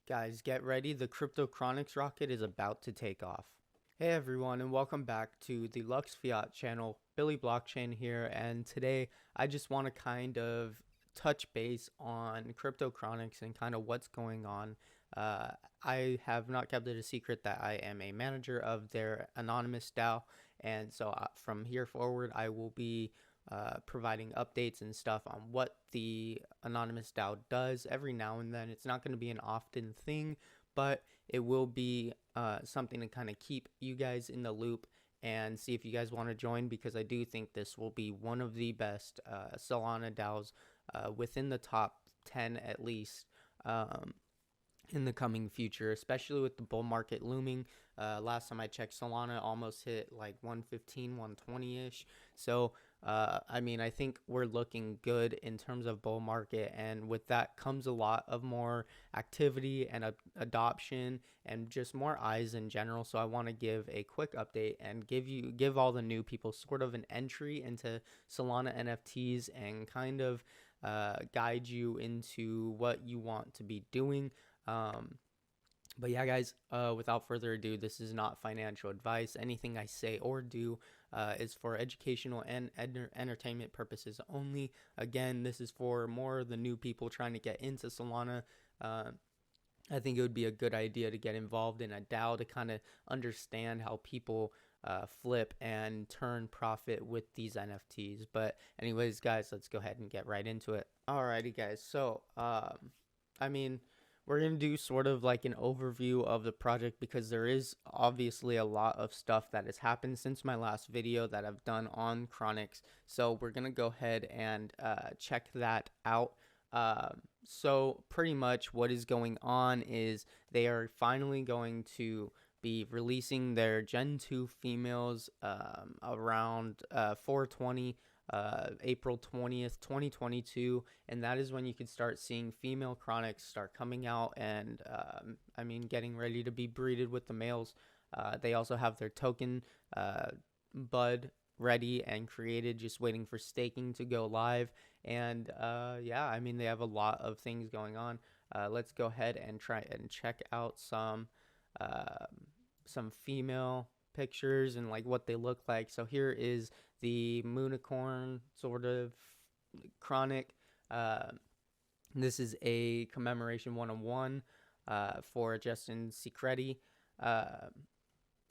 Guys, get ready. The Krypto Kronikz rocket is about to take off. Hey everyone, and welcome back to the Lux Fiat channel. Billy Blockchain here, and today I just want to kind of touch base on Krypto Kronikz and kind of what's going on. I have not kept it a secret that I am a manager of their anonymous DAO, and so from here forward I will be providing updates and stuff on what the anonymous DAO does every now and then. It's not going to be an often thing, but it will be something to kind of keep you guys in the loop and see if you guys want to join, because I do think this will be one of the best Solana DAOs within the top 10 at least. In the coming future, especially with the bull market looming. Last time I checked, Solana almost hit like 115, 120-ish. So, I mean, I think we're looking good in terms of bull market, and with that comes a lot of more activity and adoption and just more eyes in general. So I want to give a quick update and give all the new people sort of an entry into Solana NFTs and kind of guide you into what you want to be doing. But yeah, guys, without further ado, this is not financial advice. Anything I say or do is for educational and entertainment purposes only. Again, this is for more of the new people trying to get into Solana. I think it would be a good idea to get involved in a DAO to kind of understand how people flip and turn profit with these NFTs. But anyways, guys, let's go ahead and get right into it. Alrighty, guys. So, I mean, we're going to do sort of like an overview of the project, because there is obviously a lot of stuff that has happened since my last video that I've done on Kronikz. So we're going to go ahead and check that out. So pretty much what is going on is they are finally going to be releasing their Gen 2 females around 420 April 20th, 2022, and that is when you could start seeing female Kronikz start coming out and I mean getting ready to be breeded with the males. They also have their token bud ready and created, just waiting for staking to go live. And yeah, I mean, they have a lot of things going on. Let's go ahead and try and check out some female pictures and like what they look like. So here is the Moonicorn sort of chronic. This is a commemoration 101 for Justin Secreti.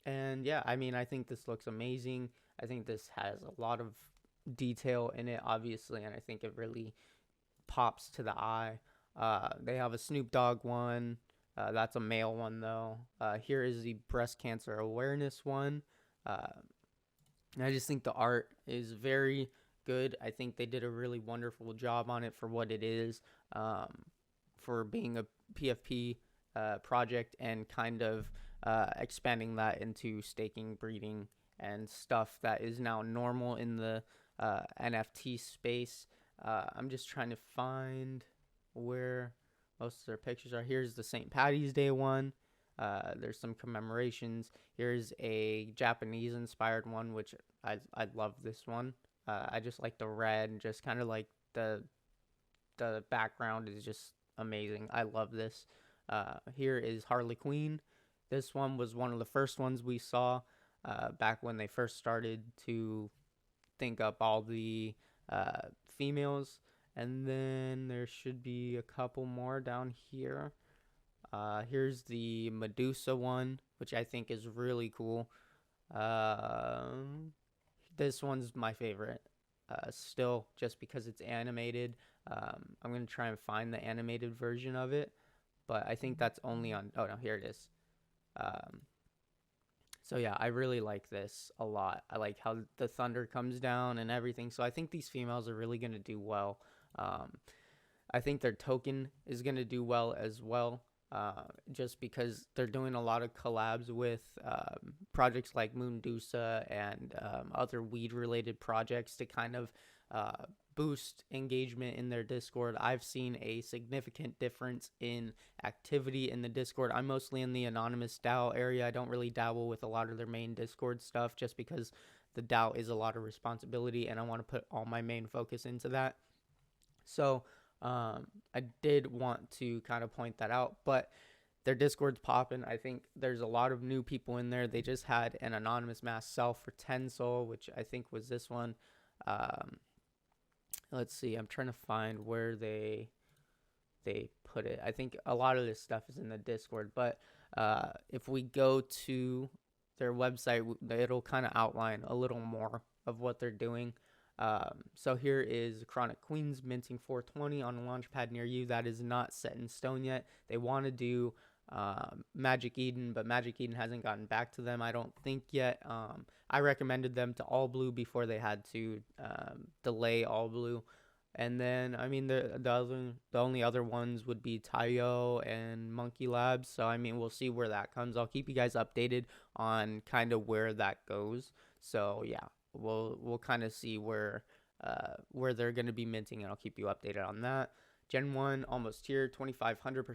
And yeah, I mean, I think this looks amazing. I think this has a lot of detail in it, obviously, and I think it really pops to the eye. They have a Snoop Dogg one. That's a male one, though. Here is the breast cancer awareness one. And I just think the art is very good. I think they did a really wonderful job on it for what it is, for being a PFP project, and kind of expanding that into staking, breeding, and stuff that is now normal in the NFT space. I'm just trying to find where most of their pictures are. Here's the St. Patty's Day one. There's some commemorations. Here's a Japanese inspired one, which I love this one. I just like the red, and just kind of like the background is just amazing. I love this. Here is Harley Queen. This one was one of the first ones we saw back when they first started to think up all the females. And then there should be a couple more down here. Here's the Medusa one, which I think is really cool. This one's my favorite still, just because it's animated. I'm going to try and find the animated version of it, but I think that's only on... Oh, no, here it is. So yeah, I really like this a lot. I like how the thunder comes down and everything. So I think these females are really going to do well. I think their token is going to do well as well, just because they're doing a lot of collabs with projects like Moondusa and other weed-related projects to kind of boost engagement in their Discord. I've seen a significant difference in activity in the Discord. I'm mostly in the anonymous DAO area. I don't really dabble with a lot of their main Discord stuff, just because the DAO is a lot of responsibility and I want to put all my main focus into that. So I did want to kind of point that out. But their Discord's popping. I think there's a lot of new people in there. They just had an anonymous mass sell for 10 Sol, which I think was this one. Let's see. I'm trying to find where they put it. I think a lot of this stuff is in the Discord, but if we go to their website, it'll kind of outline a little more of what they're doing. So here is Chronic Queens minting 420 on a launchpad near you. That is not set in stone yet. They want to do Magic Eden, but Magic Eden hasn't gotten back to them, I don't think, yet. I recommended them to All Blue before they had to delay All Blue. And then, I mean, the only other ones would be Tayo and Monkey Labs. So, I mean, we'll see where that comes. I'll keep you guys updated on kind of where that goes. So, yeah, we'll kind of see where they're going to be minting, and I'll keep you updated on that. Gen 1 almost here. 2,500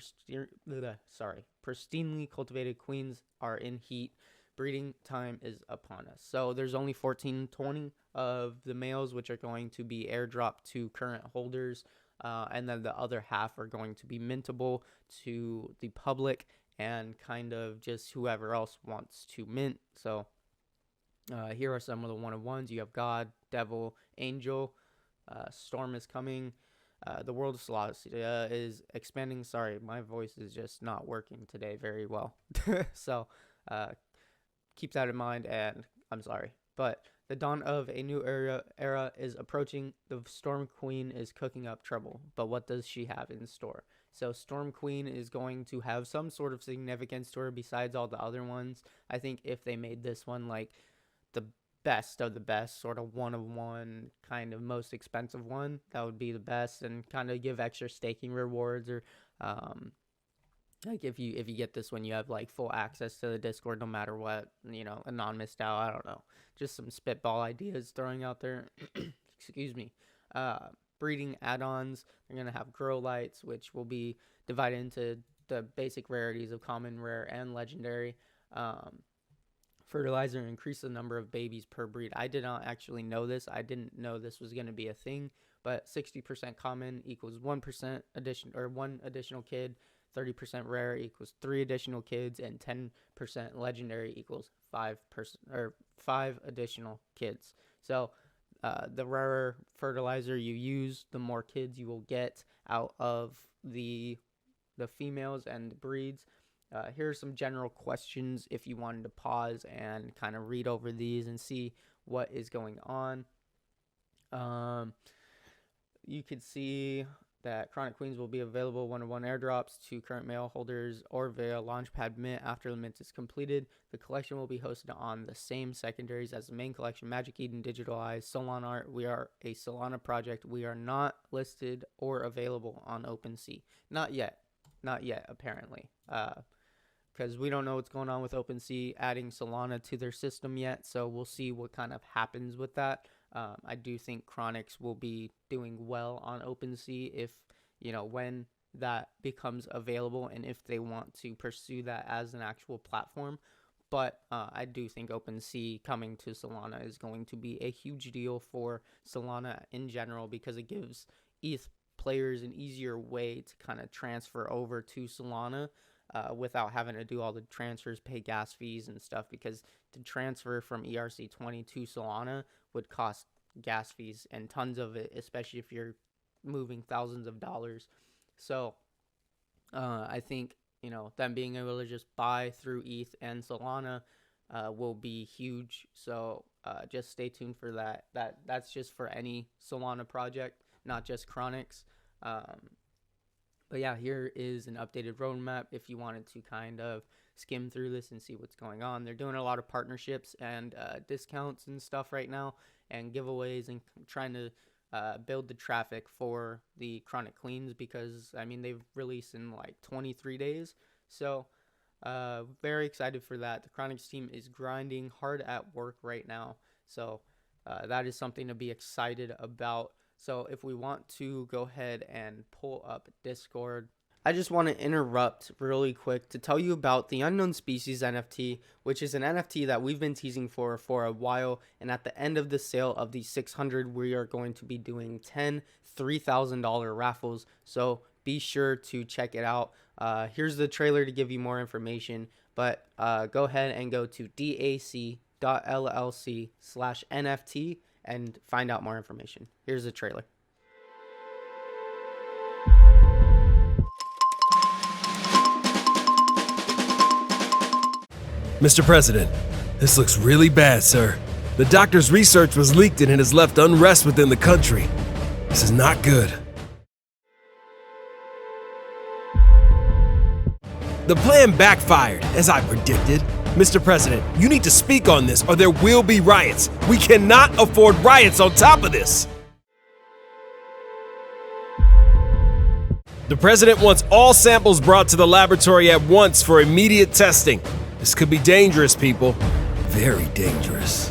pristinely cultivated queens are in heat. Breeding time is upon us. So there's only 1420 of the males, which are going to be airdropped to current holders, and then the other half are going to be mintable to the public and kind of just whoever else wants to mint. So here are some of the one-of-ones. You have God, Devil, Angel. Storm is coming. The world of Solana is expanding. Sorry, my voice is just not working today very well. So keep that in mind, and I'm sorry. But the dawn of a new era is approaching. The Storm Queen is cooking up trouble. But what does she have in store? So Storm Queen is going to have some sort of significance to her besides all the other ones. I think if they made this one like the best of the best, sort of one-of-one, kind of most expensive one, that would be the best, and kind of give extra staking rewards, or like if you get this one, you have like full access to the Discord no matter what, anonymous style. I don't know, just some spitball ideas throwing out there. Excuse me. Breeding add-ons, they're gonna have grow lights, which will be divided into the basic rarities of common, rare, and legendary. Fertilizer, increase the number of babies per breed. I did not actually know this. I didn't know this was going to be a thing, but 60% common equals 1% addition, or 1 additional kid. 30% rare equals 3 additional kids, and 10% legendary equals 5 additional kids. So the rarer fertilizer you use, the more kids you will get out of the females and the breeds. Here are some general questions if you wanted to pause and kind of read over these and see what is going on. You could see that Chronic Queens will be available one-on-one airdrops to current male holders or via Launchpad Mint after the mint is completed. The collection will be hosted on the same secondaries as the main collection, Magic Eden, Digitalized, Solana Art. We are a Solana project. We are not listed or available on OpenSea. Not yet, apparently. Because we don't know what's going on with OpenSea adding Solana to their system yet, so we'll see what kind of happens with that. I do think Kronikz will be doing well on OpenSea if, when that becomes available and if they want to pursue that as an actual platform. But I do think OpenSea coming to Solana is going to be a huge deal for Solana in general, because it gives ETH players an easier way to kind of transfer over to Solana. Without having to do all the transfers, pay gas fees and stuff, because to transfer from ERC20 to Solana would cost gas fees and tons of it, especially if you're moving thousands of dollars. So I think, them being able to just buy through ETH and Solana will be huge. So just stay tuned for that. That's just for any Solana project, not just Kronikz. But yeah, here is an updated roadmap if you wanted to kind of skim through this and see what's going on. They're doing a lot of partnerships and discounts and stuff right now, and giveaways, and trying to build the traffic for the Chronic Queens, because, they've released in like 23 days. So very excited for that. The Kronikz team is grinding hard at work right now. So that is something to be excited about. So if we want to go ahead and pull up Discord, I just want to interrupt really quick to tell you about the Unknown Species NFT, which is an NFT that we've been teasing for a while. And at the end of the sale of the 600, we are going to be doing 10 $3,000 raffles. So be sure to check it out. Here's the trailer to give you more information, but go ahead and go to dac.llc/NFT and find out more information. Here's the trailer. Mr. President, this looks really bad, sir. The doctor's research was leaked and it has left unrest within the country. This is not good. The plan backfired, as I predicted. Mr. President, you need to speak on this or there will be riots. We cannot afford riots on top of this. The president wants all samples brought to the laboratory at once for immediate testing. This could be dangerous, people. Very dangerous.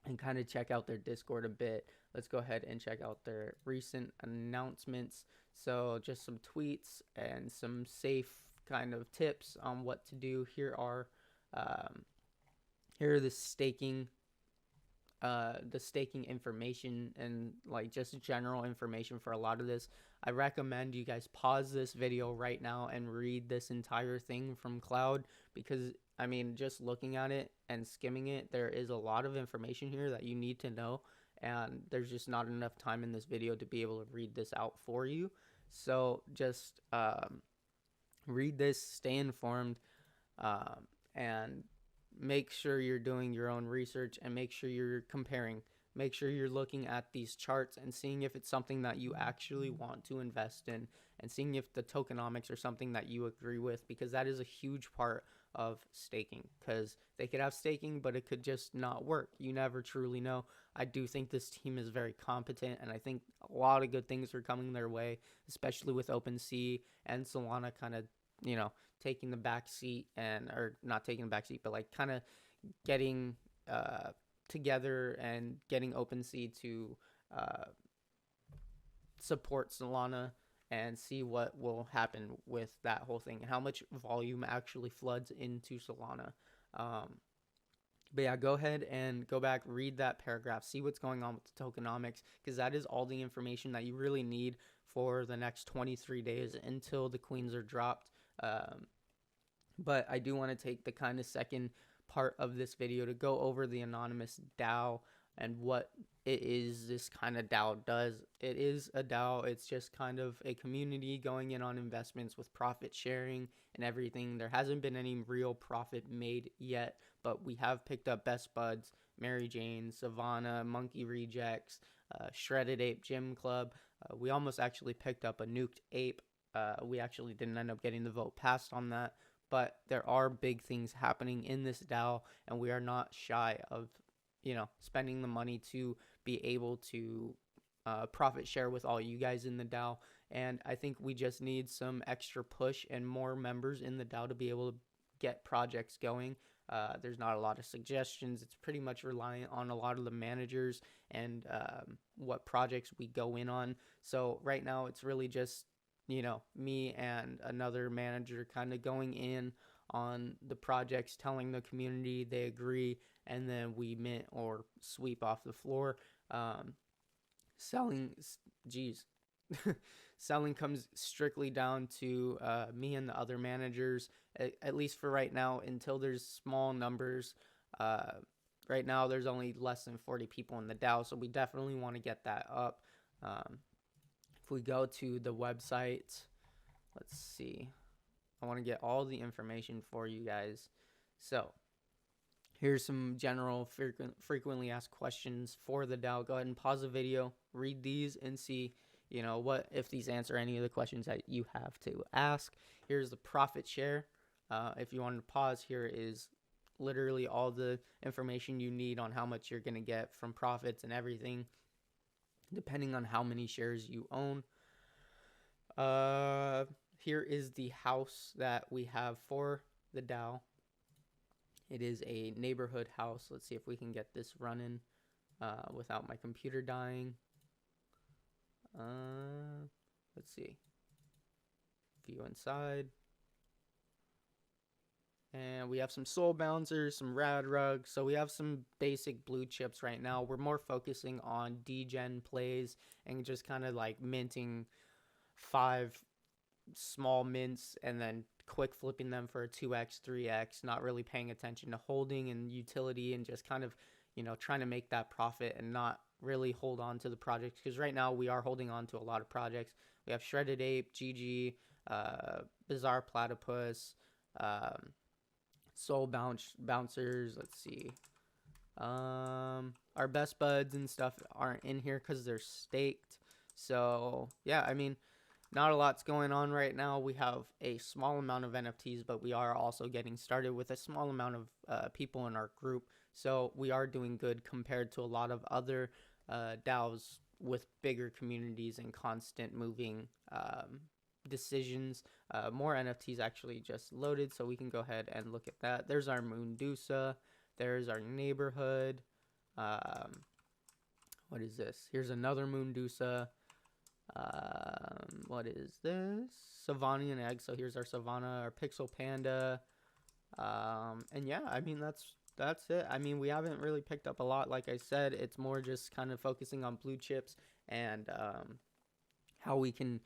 And kind of check out their Discord a bit. Let's go ahead and check out their recent announcements. So just some tweets and some safe kind of tips on what to do. Here are the staking information and like just general information for a lot of this. I recommend you guys pause this video right now and read this entire thing from Cloud, because I mean, just looking at it and skimming it, there is a lot of information here that you need to know, and there's just not enough time in this video to be able to read this out for you. So just read this, stay informed, and make sure you're doing your own research, and make sure you're comparing. Make sure you're looking at these charts and seeing if it's something that you actually want to invest in, and seeing if the tokenomics are something that you agree with, because that is a huge part of staking, because they could have staking but it could just not work. You never truly know. I do think this team is very competent, and I think a lot of good things are coming their way, especially with OpenSea and Solana kind of, you know, taking the back seat, and or not taking the back seat, but like kind of getting together and getting OpenSea to support Solana and see what will happen with that whole thing and how much volume actually floods into Solana. But yeah, go ahead and go back, read that paragraph, see what's going on with the tokenomics, because that is all the information that you really need for the next 23 days until the queens are dropped. But I do want to take the kind of second part of this video to go over the anonymous DAO and what it is this kind of DAO does. It is a DAO. It's just kind of a community going in on investments with profit sharing and everything. There hasn't been any real profit made yet, but we have picked up Best Buds, Mary Jane, Savannah, Monkey Rejects, Shredded Ape Gym Club. We almost actually picked up a nuked ape. We actually didn't end up getting the vote passed on that, but there are big things happening in this DAO, and we are not shy of, you know, spending the money to be able to profit share with all you guys in the DAO. And I think we just need some extra push and more members in the DAO to be able to get projects going. There's not a lot of suggestions. It's pretty much reliant on a lot of the managers and what projects we go in on. So right now it's really just, you know, me and another manager kind of going in on the projects, telling the community they agree, and then we mint or sweep off the floor. Selling comes strictly down to me and the other managers, at least for right now, until there's small numbers. Right now there's only less than 40 people in the DAO, so we definitely want to get that up. If we go to the website, let's see. I want to get all the information for you guys. So here's some general frequently asked questions for the DAO. Go ahead and pause the video, read these, and see, you know, what if these answer any of the questions that you have to ask. Here's the profit share. If you wanted to pause, here is literally all the information you need on how much you're going to get from profits and everything, depending on how many shares you own. Here is the house that we have for the DAO. It is a neighborhood house. Let's see if we can get this running without my computer dying. Let's see. View inside. And we have some soul bouncers, some rad rugs. So we have some basic blue chips right now. We're more focusing on degen plays and just kind of like minting 5 small mints and then quick flipping them for a 2x, 3x, not really paying attention to holding and utility, and just kind of, trying to make that profit and not really hold on to the projects. Because right now we are holding on to a lot of projects. We have Shredded Ape, GG, Bizarre Platypus, Soul Bouncers. Let's see. Our best buds and stuff aren't in here because they're staked. So yeah, I mean, not a lot's going on right now. We have a small amount of NFTs, but we are also getting started with a small amount of people in our group. So we are doing good compared to a lot of other DAOs with bigger communities and constant moving decisions. More NFTs actually just loaded, so we can go ahead and look at that. There's our Moondusa. There's our neighborhood. What is this? Here's another Moondusa. What is this? Savanian egg. So here's our Savannah, our Pixel Panda. And yeah, I mean, that's it. I mean, we haven't really picked up a lot. Like I said, it's more just kind of focusing on blue chips and how we can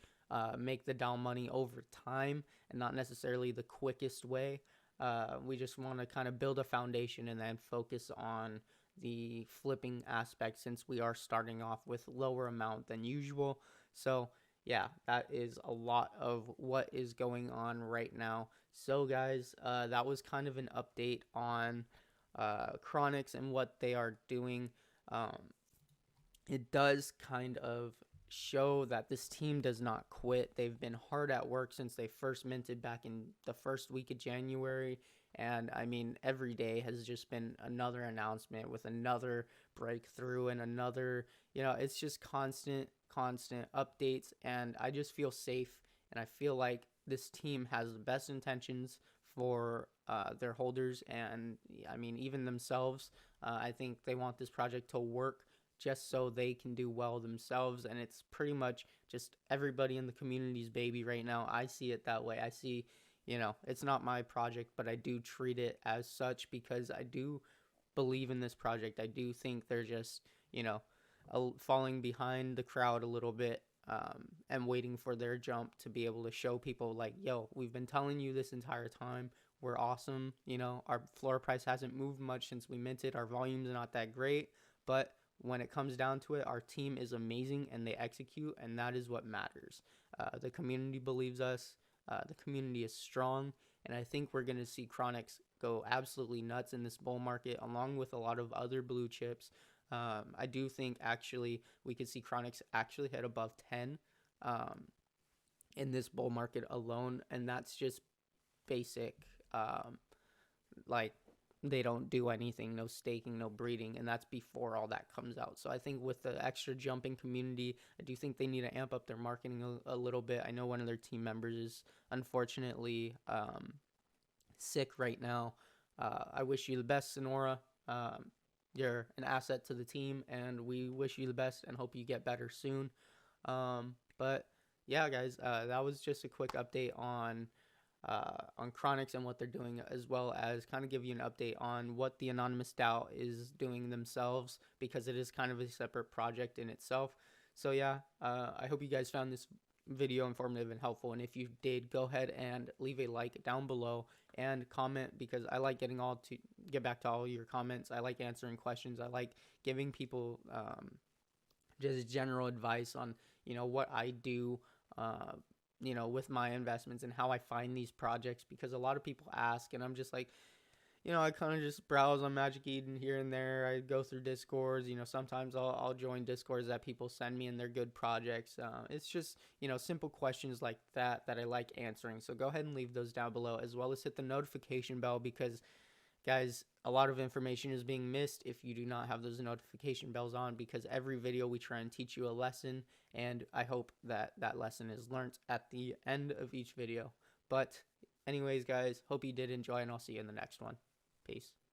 make the DAO money over time and not necessarily the quickest way. We just want to kind of build a foundation and then focus on the flipping aspect, since we are starting off with lower amount than usual. So yeah, that is a lot of what is going on right now. So guys, that was kind of an update on Kronikz and what they are doing. It does kind of show that this team does not quit. They've been hard at work since they first minted back in the first week of January. And I mean, every day has just been another announcement with another breakthrough and another, it's just constant updates. And I just feel safe. And I feel like this team has the best intentions for their holders. And I mean, even themselves, I think they want this project to work just so they can do well themselves. And it's pretty much just everybody in the community's baby right now. I see it that way. I see, it's not my project, but I do treat it as such because I do believe in this project. I do think they're just, falling behind the crowd a little bit and waiting for their jump to be able to show people like, yo, we've been telling you this entire time. We're awesome. Our floor price hasn't moved much since we minted. Our volume's not that great, but when it comes down to it, our team is amazing and they execute, and that is what matters. The community believes us. The community is strong, and I think we're going to see Kronikz go absolutely nuts in this bull market, along with a lot of other blue chips. I do think actually we could see Kronikz actually hit above 10 in this bull market alone, and that's just basic. Like, they don't do anything, no staking, no breeding, and that's before all that comes out. So I think with the extra jumping community, I do think they need to amp up their marketing a little bit. I know one of their team members is unfortunately sick right now. I wish you the best, Sonora. You're an asset to the team, and we wish you the best and hope you get better soon. But yeah, guys, that was just a quick update on Kronikz and what they're doing, as well as kind of give you an update on what the Anonymous DAO is doing themselves, because it is kind of a separate project in itself. So yeah, I hope you guys found this video informative and helpful, and if you did, go ahead and leave a like down below and comment, because I like get back to all your comments. I like answering questions. I like giving people just general advice on what I do with my investments and how I find these projects, because a lot of people ask, and I'm just like, I kind of just browse on Magic Eden here and there. I go through Discords, sometimes I'll join Discords that people send me, and they're good projects. It's just, simple questions like that I like answering. So go ahead and leave those down below, as well as hit the notification bell, because guys, a lot of information is being missed if you do not have those notification bells on, because every video we try and teach you a lesson, and I hope that that lesson is learned at the end of each video. But anyways, guys, hope you did enjoy, and I'll see you in the next one. Peace.